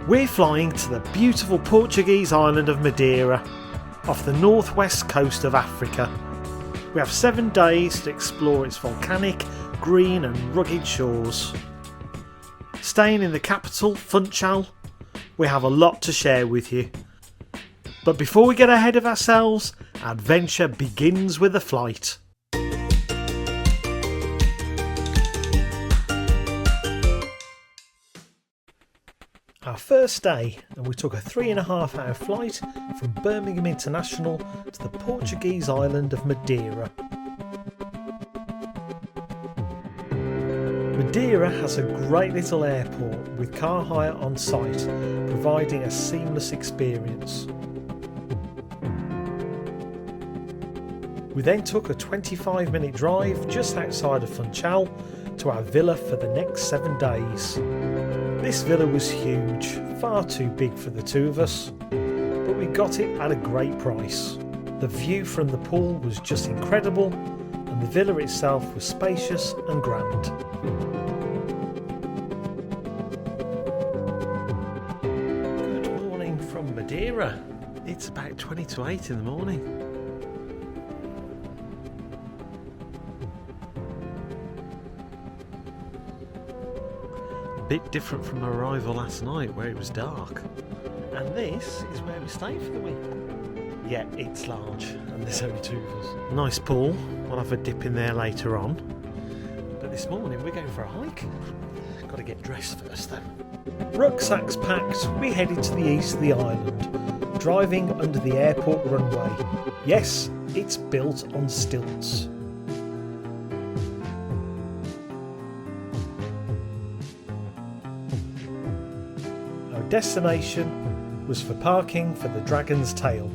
We're flying to the beautiful Portuguese island of Madeira, off the northwest coast of Africa. We have 7 days to explore its volcanic, green and rugged shores. Staying in the capital, Funchal, we have a lot to share with you. But before we get ahead of ourselves, our adventure begins with a flight. Our first day, and we took a 3.5-hour flight from Birmingham International to the Portuguese island of Madeira. Madeira has a great little airport with car hire on site, providing a seamless experience. We then took a 25-minute drive just outside of Funchal to our villa for the next 7 days. This villa was huge, far too big for the two of us, but we got it at a great price. The view from the pool was just incredible, and the villa itself was spacious and grand. Good morning from Madeira. It's about 20 to 8 in the morning. Bit different from our arrival last night where it was dark. And this is where we stayed for the week. Yeah, it's large and there's only 2 of us. Nice pool, we'll have a dip in there later on. But this morning we're going for a hike. Got to get dressed first though. Rucksacks packed, we headed to the east of the island, driving under the airport runway. Yes, it's built on stilts. Destination was for parking for the Dragon's Tail.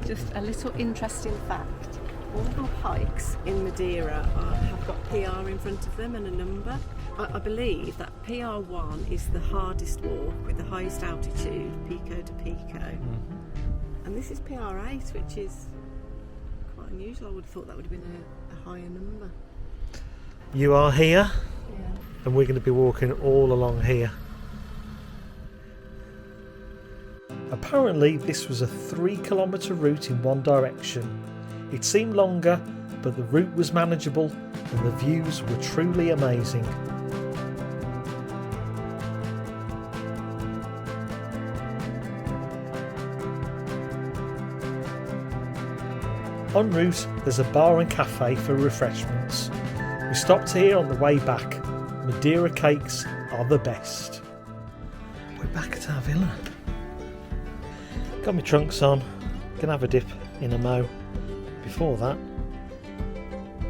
Just a little interesting fact, all our hikes in Madeira have got PR in front of them and a number. I believe that PR1 is the hardest walk with the highest altitude, Pico to Pico. And this is PR8, which is quite unusual. I would have thought that would have been a higher number. You are here? Yeah. And we're going to be walking all along here. Apparently this was a 3-kilometre route in one direction. It seemed longer, but the route was manageable and the views were truly amazing. En route there's a bar and cafe for refreshments. We stopped here on the way back. Madeira cakes are the best. We're back at our villa. Got my trunks on, gonna have a dip in a mo. Before that,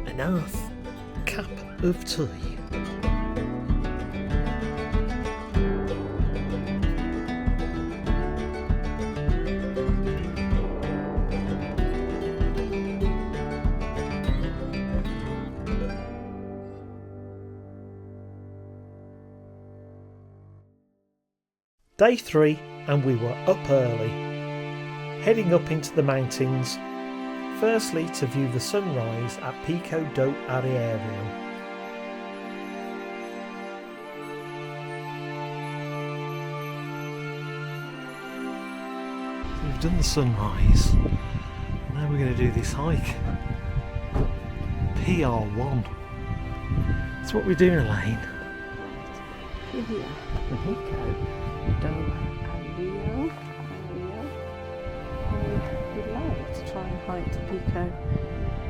an half cup of tea. Day 3 and we were up early, heading up into the mountains, firstly to view the sunrise at Pico do Arieiro. So we've done the sunrise, now we're going to do this hike. PR1. That's what we're doing, Elaine. Here, Pico do Arieiro. We'd like to try and hike to Pico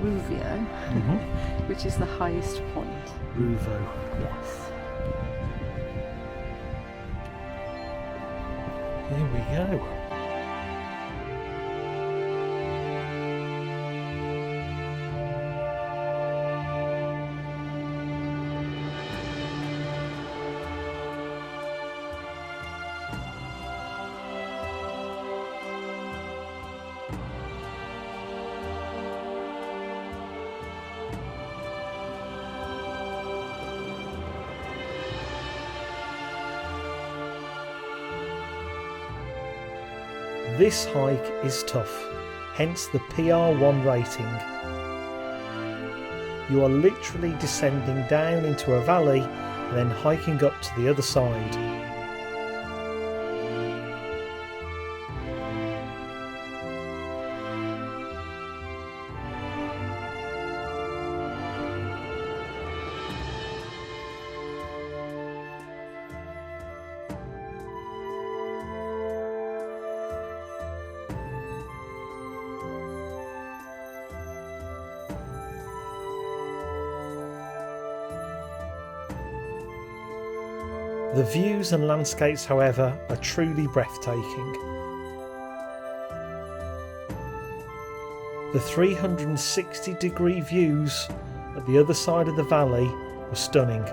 Ruivo, which is the highest point. Ruivo. Yes. Here we go. This hike is tough, hence the PR1 rating. You are literally descending down into a valley and then hiking up to the other side. The views and landscapes, however, are truly breathtaking. The 360-degree views at the other side of the valley were stunning.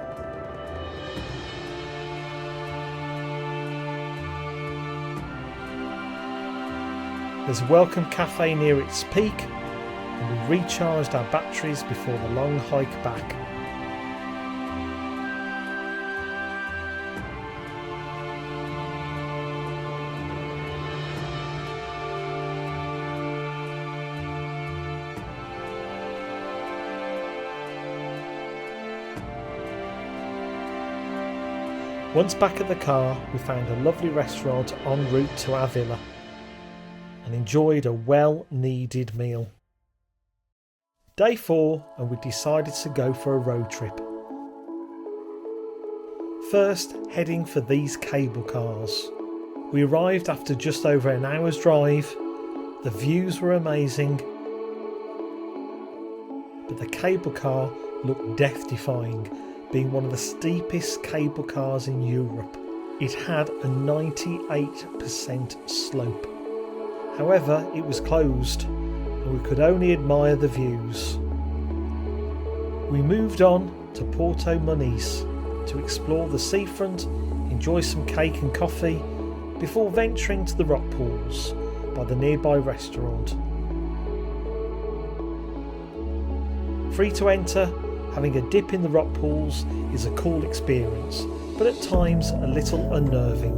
There's a welcome cafe near its peak, and we recharged our batteries before the long hike back. Once back at the car, we found a lovely restaurant en route to our villa and enjoyed a well-needed meal. Day 4, and we decided to go for a road trip. First, heading for these cable cars. We arrived after just over an hour's drive. The views were amazing, but the cable car looked death-defying, being one of the steepest cable cars in Europe. It had a 98% slope. However, it was closed and we could only admire the views. We moved on to Porto Moniz to explore the seafront, enjoy some cake and coffee before venturing to the rock pools by the nearby restaurant. Free to enter, having a dip in the rock pools is a cool experience, but at times a little unnerving.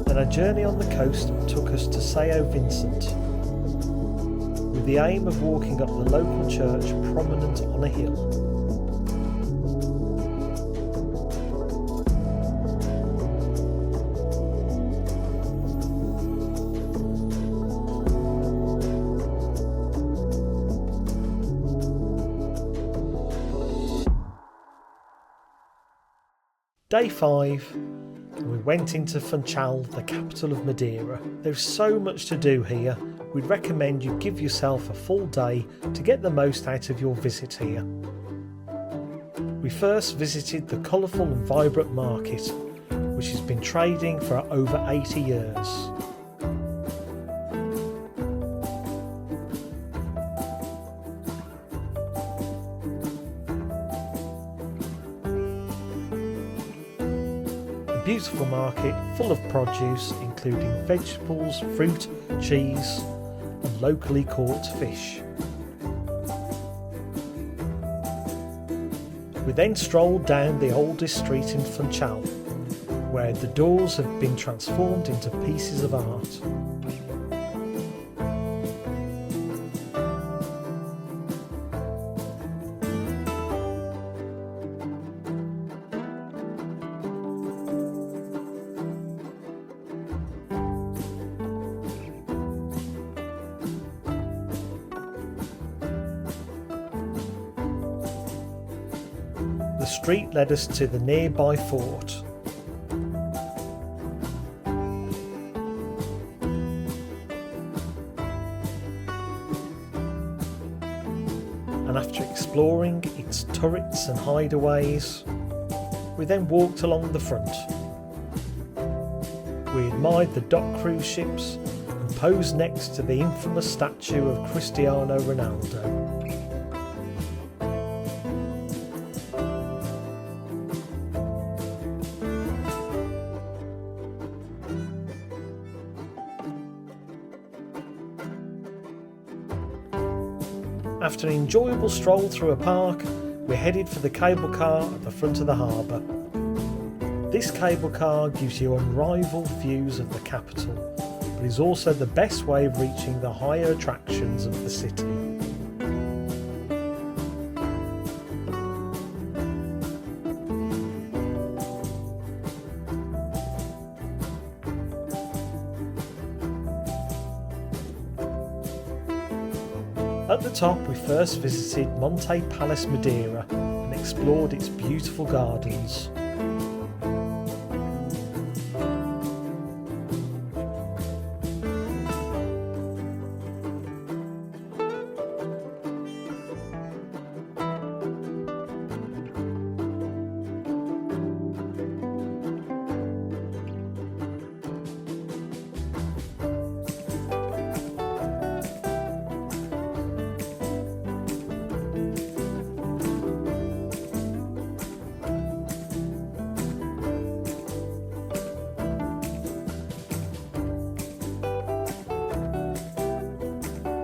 Then our journey on the coast took us to Sao Vincente, with the aim of walking up the local church prominent on a hill. Day 5, and we went into Funchal, the capital of Madeira. There's so much to do here. We'd recommend you give yourself a full day to get the most out of your visit here. We first visited the colourful and vibrant market, which has been trading for over 80 years. Beautiful market full of produce including vegetables, fruit, cheese and locally caught fish. We then strolled down the oldest street in Funchal, where the doors have been transformed into pieces of art. The street led us to the nearby fort. And after exploring its turrets and hideaways, we then walked along the front. We admired the dock cruise ships and posed next to the infamous statue of Cristiano Ronaldo. After an enjoyable stroll through a park, we're headed for the cable car at the front of the harbour. This cable car gives you unrivaled views of the capital, but is also the best way of reaching the higher attractions of the city. At the top we first visited Monte Palace Madeira and explored its beautiful gardens.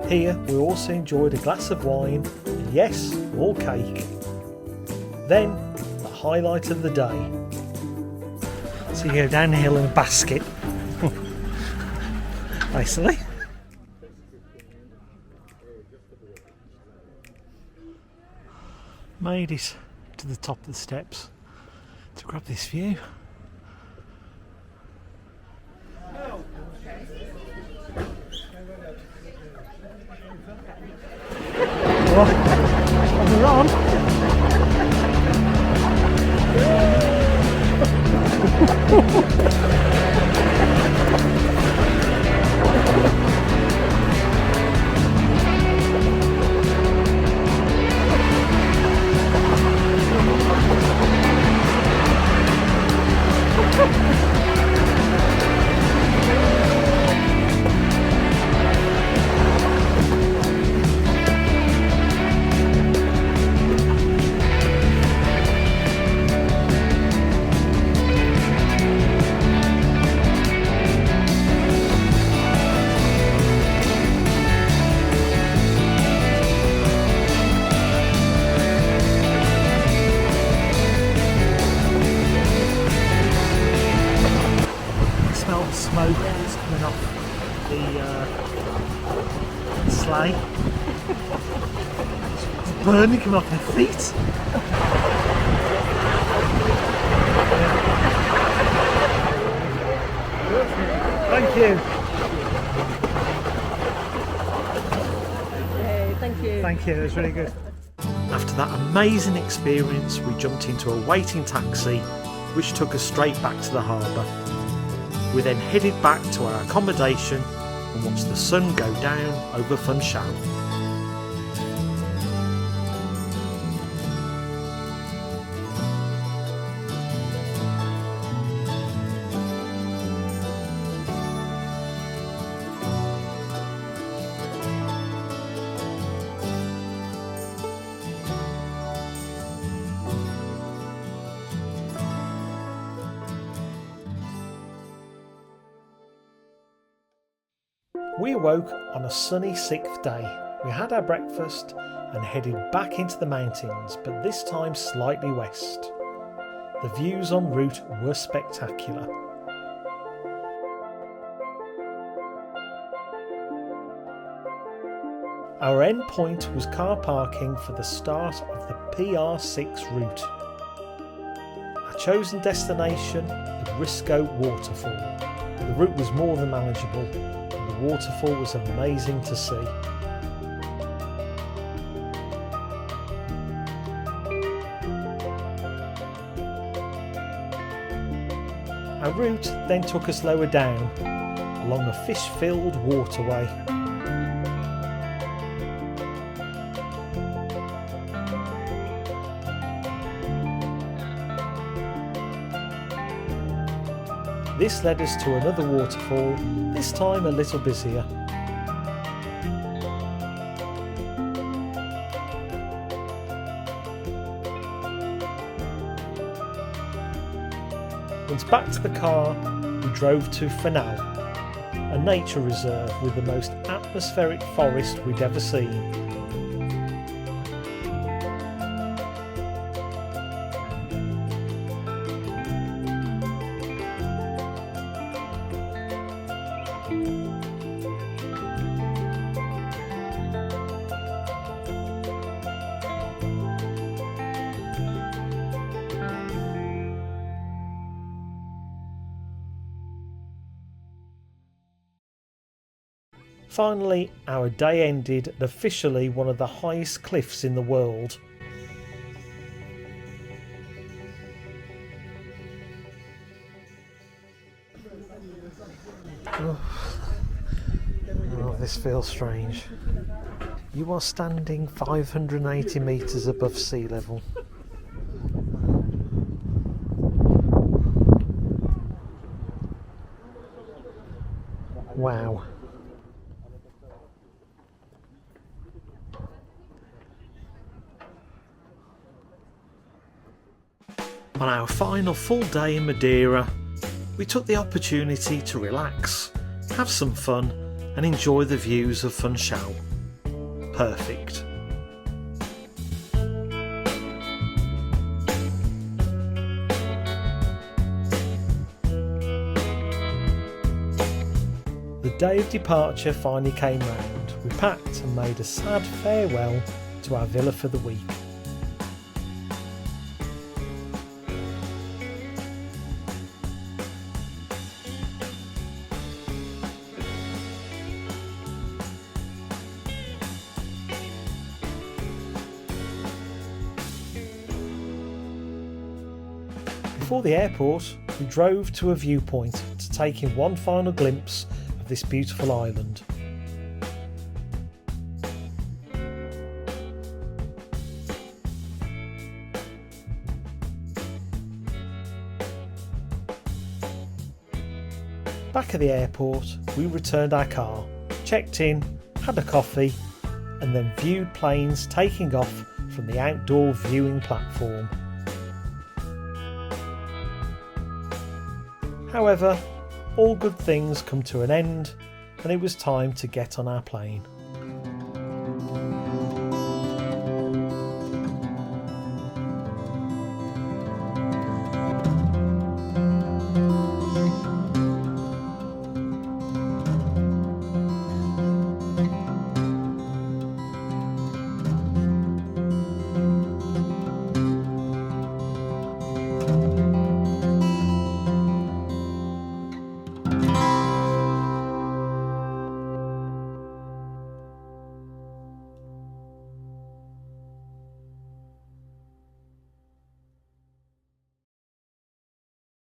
Here we also enjoyed a glass of wine and yes, more cake. Then, the highlight of the day. So you go down the hill in a basket, basically. Made it to the top of the steps to grab this view. We're on. Smoke is coming off the sleigh. It's burning coming off their feet. Thank you. Yay, thank you. Thank you, it was really good. After that amazing experience, we jumped into a waiting taxi which took us straight back to the harbour. We then headed back to our accommodation and watched the sun go down over Funchal. We awoke on a sunny 6th day. We had our breakfast and headed back into the mountains, but this time slightly west. The views en route were spectacular. Our end point was car parking for the start of the PR6 route. Our chosen destination, the Risco Waterfall. The route was more than manageable. The waterfall was amazing to see. Our route then took us lower down, along a fish-filled waterway. This led us to another waterfall, this time a little busier. Once back to the car, we drove to Fennel, a nature reserve with the most atmospheric forest we'd ever seen. Finally, our day ended at officially one of the highest cliffs in the world. Oh, this feels strange. You are standing 580 metres above sea level. Wow. On our final full day in Madeira, we took the opportunity to relax, have some fun and enjoy the views of Funchal. Perfect. The day of departure finally came round. We packed and made a sad farewell to our villa for the week. Before the airport, we drove to a viewpoint to take in one final glimpse of this beautiful island. Back at the airport, we returned our car, checked in, had a coffee, and then viewed planes taking off from the outdoor viewing platform. However, all good things come to an end, and it was time to get on our plane.